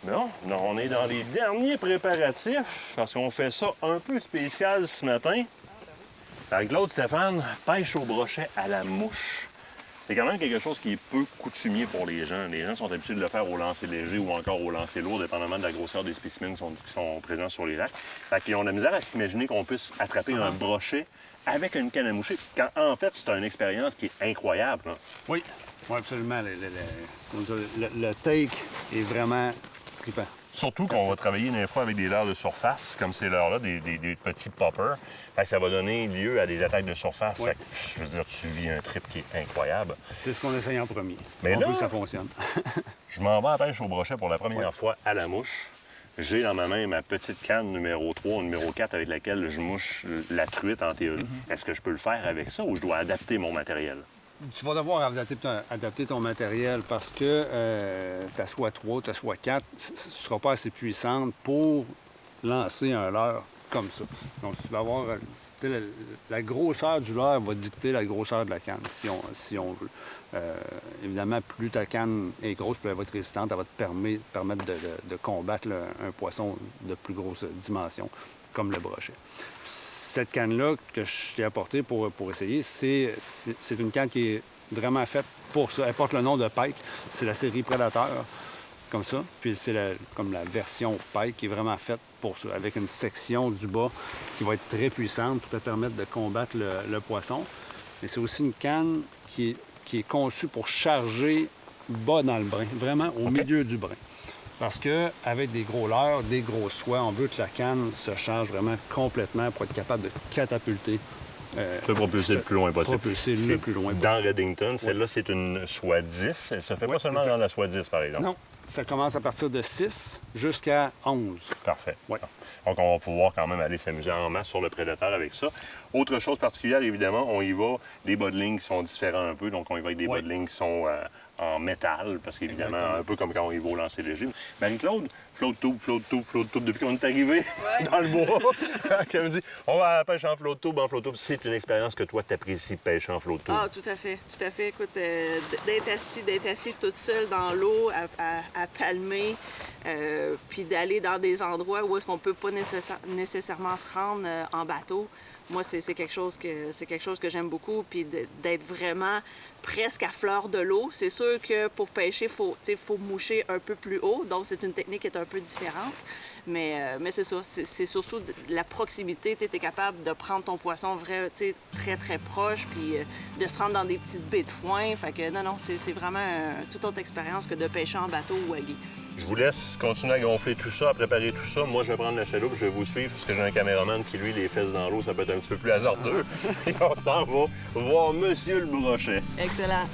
Non, non, on est dans les derniers préparatifs parce qu'on fait ça un peu spécial ce matin. Avec Claude Stéphane, pêche au brochet à la mouche. C'est quand même quelque chose qui est peu coutumier pour les gens. Les gens sont habitués de le faire au lancer léger ou encore au lancer lourd, dépendamment de la grosseur des spécimens qui sont présents sur les lacs. Fait qu'ils ont de la misère à s'imaginer qu'on puisse attraper un brochet avec une canne à moucher. Quand, en fait, c'est une expérience qui est incroyable. Là. Oui, absolument. Le take est vraiment trippant. Surtout qu'on va travailler des fois avec des leurres de surface, comme ces leurres-là, des petits poppers. Fait que ça va donner lieu à des attaques de surface. Oui. Fait que, je veux dire, tu vis un trip qui est incroyable. C'est ce qu'on essaye en premier. Mais on là, veut que ça fonctionne. Je m'en vais à la pêche au brochet pour la première fois à la mouche. J'ai dans ma main ma petite canne numéro 3 ou numéro 4 avec laquelle je mouche la truite en théorie. Est-ce que je peux le faire avec ça ou je dois adapter mon matériel? Tu vas devoir adapter ton matériel parce que ta soie 3, ta soie 4 ne sera pas assez puissante pour lancer un leurre comme ça. Donc, tu vas avoir... la grosseur du leurre va dicter la grosseur de la canne, si on veut. Évidemment, plus ta canne est grosse, plus elle va être résistante, elle va te permettre de combattre un poisson de plus grosse dimension, comme le brochet. Cette canne-là que je t'ai apportée pour essayer, c'est une canne qui est vraiment faite pour ça. Elle porte le nom de Pike. C'est la série Predator, comme ça. Puis c'est comme la version Pike qui est vraiment faite pour ça, avec une section du bas qui va être très puissante pour te permettre de combattre le poisson. Mais c'est aussi une canne qui est conçue pour charger bas dans le brin, vraiment au milieu du brin. Parce qu'avec des gros leurres, des grosses soies, on veut que la canne se charge vraiment complètement pour être capable de catapulter. Tu peux propulser le plus loin possible. Propulser le plus loin possible. Dans Redington, celle-là, c'est une soie 10. Elle se fait pas seulement dans la soie 10, par exemple. Non, ça commence à partir de 6 jusqu'à 11. Parfait. Ouais. Donc, on va pouvoir quand même aller s'amuser en masse sur le Predator avec ça. Autre chose particulière, évidemment, on y va des bas de ligne qui sont différents un peu. Donc, on y va avec des bas de ligne qui sont en métal, parce qu'évidemment, un peu comme quand on y va au lancer léger. Marie-Claude, float tube, depuis qu'on est arrivé dans le bois, elle me dit, on va à la pêche en float tube. C'est une expérience que toi, tu apprécies, pêcher en float tube. Ah, tout à fait. Écoute, d'être assis toute seule dans l'eau, à palmer, puis d'aller dans des endroits où est-ce qu'on peut pas nécessairement se rendre en bateau. Moi, c'est quelque chose que j'aime beaucoup, puis d'être vraiment presque à fleur de l'eau. C'est sûr que pour pêcher, faut moucher un peu plus haut, donc c'est une technique qui est un peu différente. Mais c'est ça, c'est surtout la proximité. Tu es capable de prendre ton poisson très, très proche, puis de se rendre dans des petites baies de foin. Fait que non, c'est vraiment une toute autre expérience que de pêcher en bateau ou à gué. Je vous laisse continuer à gonfler tout ça, à préparer tout ça. Moi, je vais prendre la chaloupe, je vais vous suivre parce que j'ai un caméraman qui, lui, les fesses dans l'eau, ça peut être un petit peu plus hasardeux. Et on s'en va voir Monsieur le Brochet. Excellent.